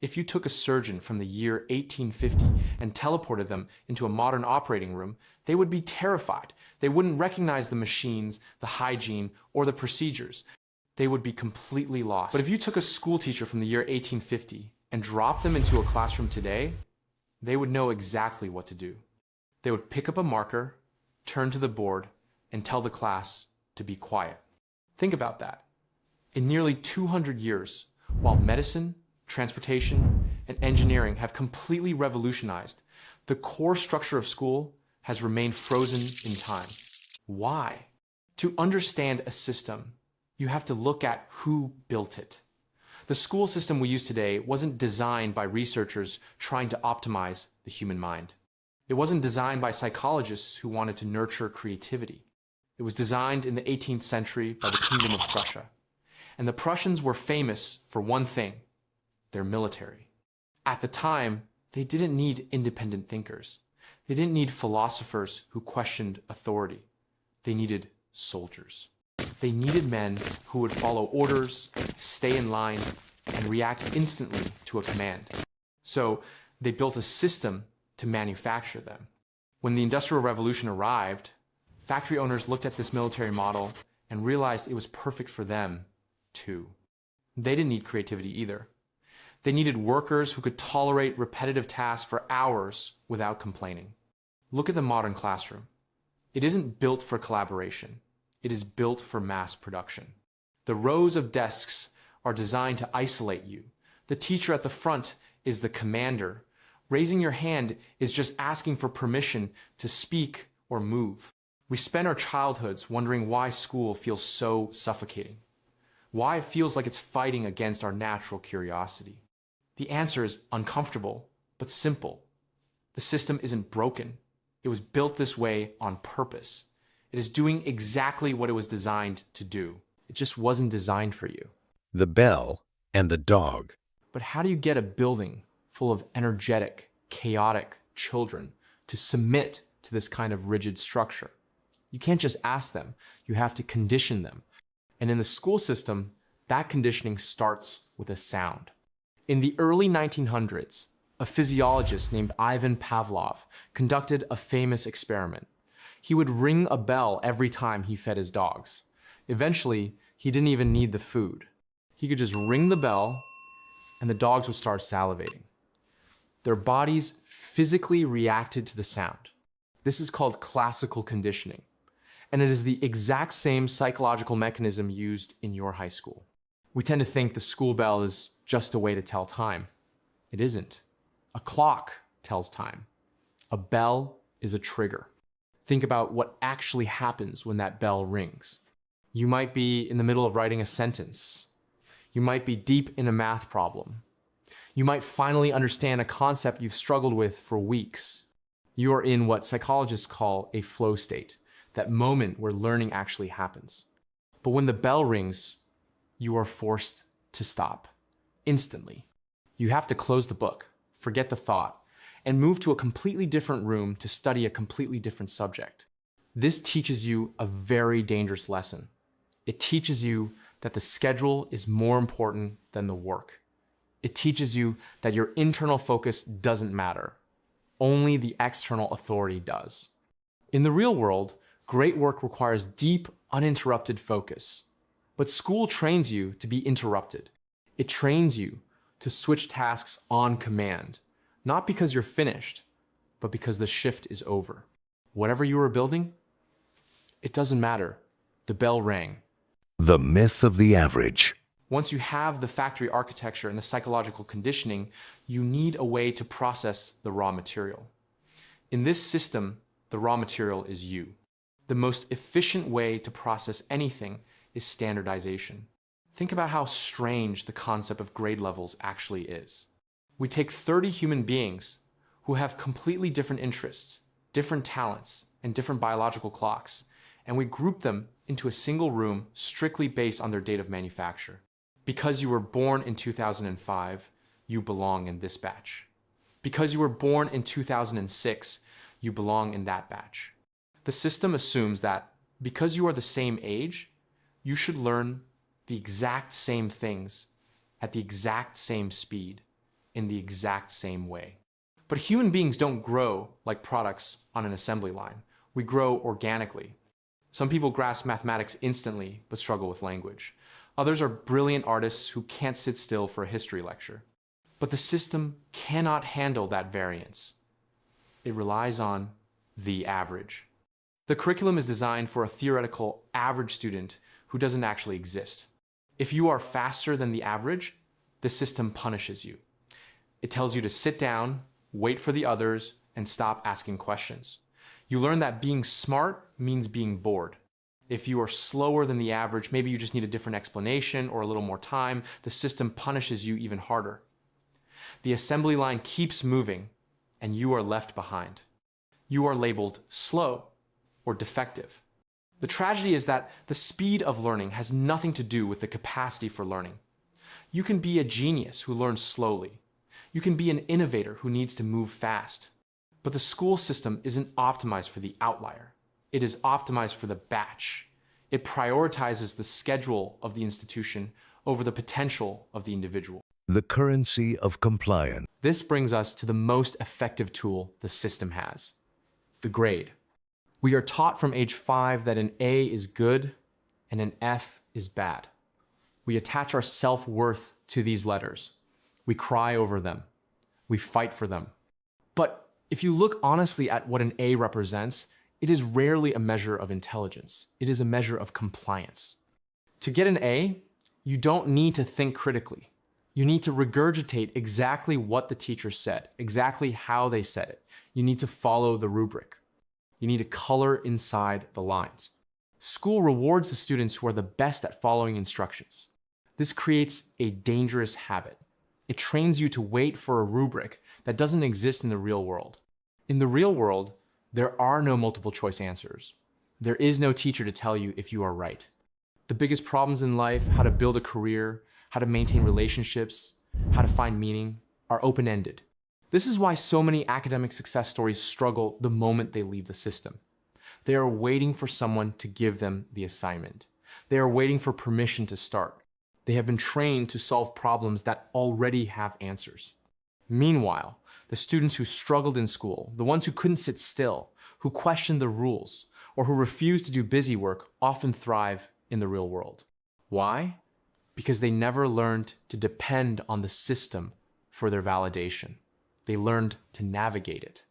If you took a surgeon from the year 1850 and teleported them into a modern operating room, they would be terrified. They wouldn't recognize the machines, the hygiene, or the procedures. They would be completely lost. But if you took a school teacher from the year 1850 and dropped them into a classroom today, they would know exactly what to do. They would pick up a marker, turn to the board, and tell the class to be quiet. Think about that. In nearly 200 years, while medicine, transportation, and engineering have completely revolutionized, the core structure of school has remained frozen in time. Why? To understand a system, you have to look at who built it. The school system we use today wasn't designed by researchers trying to optimize the human mind. It wasn't designed by psychologists who wanted to nurture creativity. It was designed in the 18th century by the Kingdom of Prussia. And the Prussians were famous for one thing: their military. At the time, they didn't need independent thinkers. They didn't need philosophers who questioned authority. They needed soldiers. They needed men who would follow orders, stay in line, and react instantly to a command. So they built a system to manufacture them. When the Industrial Revolution arrived, factory owners looked at this military model and realized it was perfect for them, too. They didn't need creativity either. They needed workers who could tolerate repetitive tasks for hours without complaining. Look at the modern classroom. It isn't built for collaboration. It is built for mass production. The rows of desks are designed to isolate you. The teacher at the front is the commander. Raising your hand is just asking for permission to speak or move. We spend our childhoods wondering why school feels so suffocating, why it feels like it's fighting against our natural curiosity. The answer is uncomfortable, but simple. The system isn't broken. It was built this way on purpose. It is doing exactly what it was designed to do. It just wasn't designed for you. The Bell and the Dog. But how do you get a building full of energetic, chaotic children to submit to this kind of rigid structure? You can't just ask them. You have to condition them. And in the school system, that conditioning starts with a sound. In the early 1900s, a physiologist named Ivan Pavlov conducted a famous experiment. He would ring a bell every time he fed his dogs. Eventually, he didn't even need the food. He could just ring the bell and the dogs would start salivating. Their bodies physically reacted to the sound. This is called classical conditioning, and it is the exact same psychological mechanism used in your high school. We tend to think the school bell is just a way to tell time. It isn't. A clock tells time. A bell is a trigger. Think about what actually happens when that bell rings. You might be in the middle of writing a sentence. You might be deep in a math problem. You might finally understand a concept you've struggled with for weeks. You are in what psychologists call a flow state, that moment where learning actually happens. But when the bell rings, you are forced to stop instantly. You have to close the book, forget the thought, and move to a completely different room to study a completely different subject. This teaches you a very dangerous lesson. It teaches you that the schedule is more important than the work. It teaches you that your internal focus doesn't matter. Only the external authority does. In the real world, great work requires deep, uninterrupted focus. But school trains you to be interrupted. It trains you to switch tasks on command, not because you're finished, but because the shift is over. Whatever you were building, it doesn't matter. The bell rang. The Myth of the Average. Once you have the factory architecture and the psychological conditioning, you need a way to process the raw material. In this system, the raw material is you. The most efficient way to process anything is standardization. Think about how strange the concept of grade levels actually is. We take 30 human beings who have completely different interests, different talents, and different biological clocks, and we group them into a single room strictly based on their date of manufacture. Because you were born in 2005, you belong in this batch. Because you were born in 2006, you belong in that batch. The system assumes that because you are the same age, you should learn the exact same things at the exact same speed. in the exact same way. But human beings don't grow like products on an assembly line. We grow organically. Some people grasp mathematics instantly but struggle with language. Others are brilliant artists who can't sit still for a history lecture. But the system cannot handle that variance. It relies on the average. The curriculum is designed for a theoretical average student who doesn't actually exist. If you are faster than the average, the system punishes you. It tells you to sit down, wait for the others, and stop asking questions. You learn that being smart means being bored. If you are slower than the average, maybe you just need a different explanation or a little more time, the system punishes you even harder. The assembly line keeps moving, and you are left behind. You are labeled slow or defective. The tragedy is that the speed of learning has nothing to do with the capacity for learning. You can be a genius who learns slowly. You can be an innovator who needs to move fast. But the school system isn't optimized for the outlier. It is optimized for the batch. It prioritizes the schedule of the institution over the potential of the individual. The currency of compliance. This brings us to the most effective tool the system has, the grade. We are taught from age 5 that an A is good and an F is bad. We attach our self-worth to these letters. We cry over them. We fight for them. But if you look honestly at what an A represents, it is rarely a measure of intelligence. It is a measure of compliance. To get an A, you don't need to think critically. You need to regurgitate exactly what the teacher said, exactly how they said it. You need to follow the rubric. You need to color inside the lines. School rewards the students who are the best at following instructions. This creates a dangerous habit. It trains you to wait for a rubric that doesn't exist in the real world. In the real world, there are no multiple choice answers. There is no teacher to tell you if you are right. The biggest problems in life, how to build a career, how to maintain relationships, how to find meaning, are open-ended. This is why so many academic success stories struggle the moment they leave the system. They are waiting for someone to give them the assignment. They are waiting for permission to start. They have been trained to solve problems that already have answers. Meanwhile, the students who struggled in school, the ones who couldn't sit still, who questioned the rules, or who refused to do busy work often thrive in the real world. Why? Because they never learned to depend on the system for their validation. They learned to navigate it.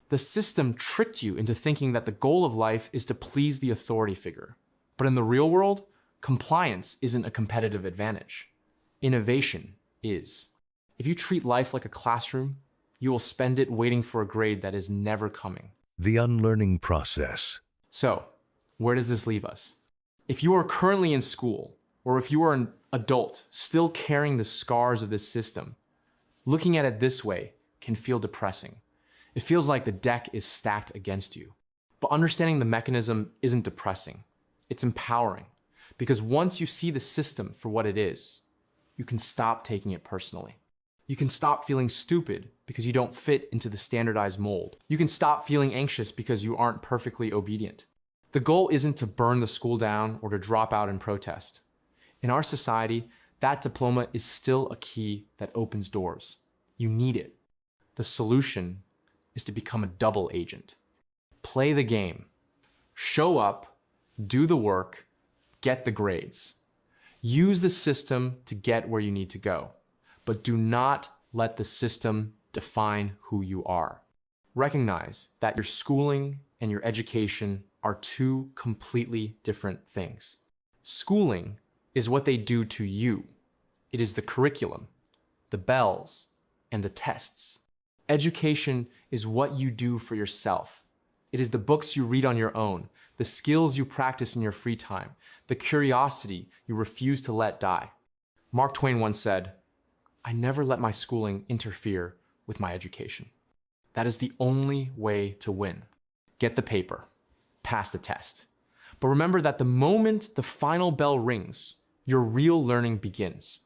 The system tricked you into thinking that the goal of life is to please the authority figure. But in the real world, compliance isn't a competitive advantage. Innovation is. If you treat life like a classroom, you will spend it waiting for a grade that is never coming. The unlearning process. So, where does this leave us? If you are currently in school, or if you are an adult still carrying the scars of this system, looking at it this way can feel depressing. It feels like the deck is stacked against you. But understanding the mechanism isn't depressing. It's empowering. Because once you see the system for what it is, you can stop taking it personally. You can stop feeling stupid because you don't fit into the standardized mold. You can stop feeling anxious because you aren't perfectly obedient. The goal isn't to burn the school down or to drop out in protest. In our society, that diploma is still a key that opens doors. You need it. The solution is to become a double agent. Play the game. Show up, do the work, get the grades. Use the system to get where you need to go, but do not let the system define who you are. Recognize that your schooling and your education are two completely different things. Schooling is what they do to you. It is the curriculum, the bells, and the tests. Education is what you do for yourself. It is the books you read on your own, the skills you practice in your free time, the curiosity you refuse to let die. Mark Twain once said, "I never let my schooling interfere with my education." That is the only way to win. Get the paper, pass the test. But remember that the moment the final bell rings, your real learning begins.